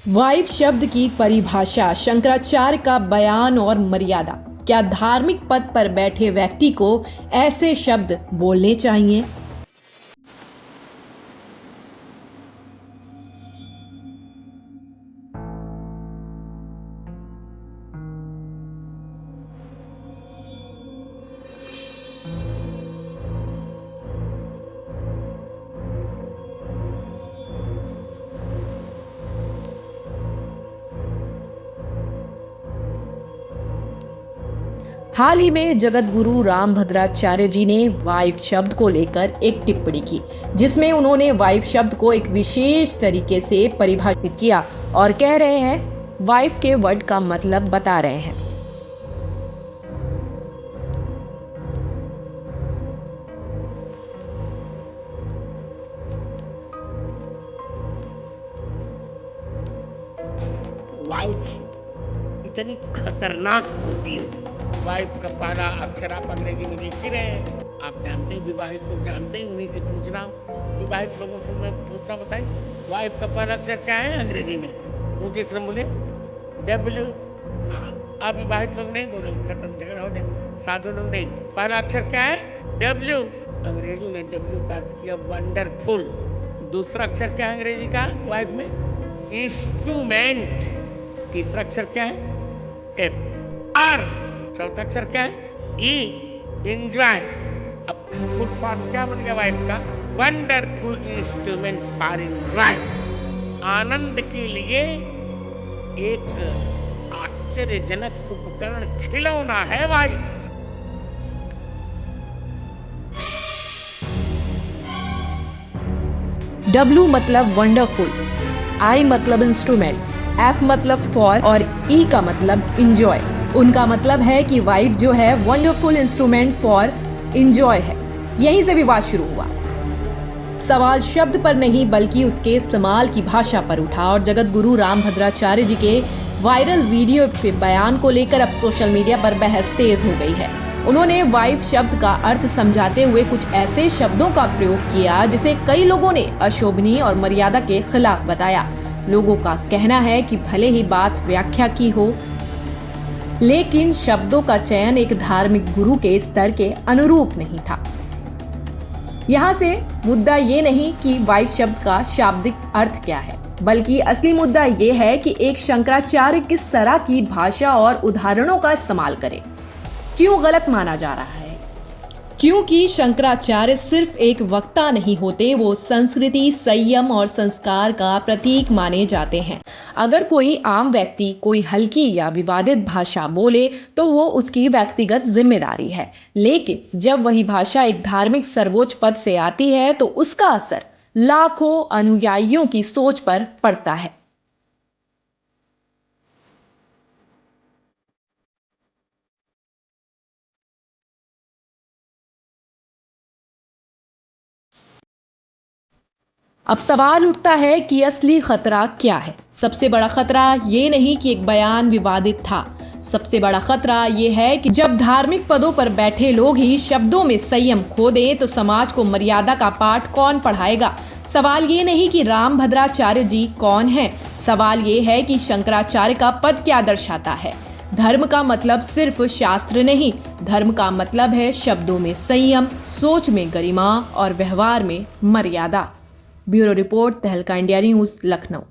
Wife शब्द की परिभाषा, शंकराचार्य का बयान और मर्यादा। क्या धार्मिक पद पर बैठे व्यक्ति को ऐसे शब्द बोलने चाहिए? हाल ही में जगत गुरु रामभद्राचार्य जी ने वाइफ शब्द को लेकर एक टिप्पणी की, जिसमें उन्होंने वाइफ शब्द को एक विशेष तरीके से परिभाषित किया और कह रहे हैं, वाइफ के वर्ड का मतलब बता रहे हैं। वाइफ इतनी खतरनाक होती है। वाइफ का पहला अक्षर आप अंग्रेजी में देख ही रहे हैं। आप जानते हैं, विवाहित लोग जानते हैं, उन्हीं से पूछ रहा हूँ। विवाहित लोगों से मैं पूछ रहा हूँ, बताइए वाइफ का पहला अक्षर क्या है अंग्रेजी में? मुझे सिर्फ बोले डब्ल्यू। आप विवाहित लोग नहीं बोले, खत्म, झगड़ा हो जाए। साधु लोग नहीं, पहला अक्षर क्या है? डब्ल्यू। अंग्रेजी में डब्ल्यू का अर्थ किया वंडरफुल। दूसरा अक्षर क्या है अंग्रेजी का वाइफ में? इंस्ट्रूमेंट। तीसरा अक्षर क्या है? एफ। आर। चौथा अक्षर क्या है? ई। एंजॉय। अब फुल फॉर्म क्या बन गया वाइफ का? Wonderful instrument for enjoy. आनंद के लिए एक आश्चर्यजनक उपकरण, खिलौना है वाइफ। W मतलब वंडरफुल, I मतलब इंस्ट्रूमेंट, F मतलब फॉर और E का मतलब इंजॉय। उनका मतलब है कि वाइफ जो है वंडरफुल इंस्ट्रूमेंट फॉर इंजॉय है। यहीं से विवाद शुरू हुआ। सवाल शब्द पर नहीं बल्कि उसके इस्तेमाल की भाषा पर उठा और जगत गुरु रामभद्राचार्य जी के वायरल वीडियो के बयान को लेकर अब सोशल मीडिया पर बहस तेज हो गई है। उन्होंने वाइफ शब्द का अर्थ समझाते हुए कुछ ऐसे शब्दों का प्रयोग किया जिसे कई लोगों ने अशोभनीय और मर्यादा के खिलाफ बताया। लोगों का कहना है कि भले ही बात व्याख्या की हो, लेकिन शब्दों का चयन एक धार्मिक गुरु के स्तर के अनुरूप नहीं था। यहाँ से मुद्दा ये नहीं कि वाइफ शब्द का शाब्दिक अर्थ क्या है, बल्कि असली मुद्दा ये है कि एक शंकराचार्य किस तरह की भाषा और उदाहरणों का इस्तेमाल करे। क्यों गलत माना जा रहा है? क्योंकि शंकराचार्य सिर्फ एक वक्ता नहीं होते, वो संस्कृति, संयम और संस्कार का प्रतीक माने जाते हैं। अगर कोई आम व्यक्ति कोई हल्की या विवादित भाषा बोले तो वो उसकी व्यक्तिगत जिम्मेदारी है, लेकिन जब वही भाषा एक धार्मिक सर्वोच्च पद से आती है तो उसका असर लाखों अनुयायियों की सोच पर पड़ता है। अब सवाल उठता है कि असली खतरा क्या है? सबसे बड़ा खतरा ये नहीं कि एक बयान विवादित था। सबसे बड़ा खतरा ये है कि जब धार्मिक पदों पर बैठे लोग ही शब्दों में संयम खो दें तो समाज को मर्यादा का पाठ कौन पढ़ाएगा? सवाल ये नहीं कि रामभद्राचार्य जी कौन हैं, सवाल ये है कि शंकराचार्य का पद क्या दर्शाता है। धर्म का मतलब सिर्फ शास्त्र नहीं, धर्म का मतलब है शब्दों में संयम, सोच में गरिमा और व्यवहार में मर्यादा। ब्यूरो रिपोर्ट, तहलका इंडिया न्यूज़, लखनऊ।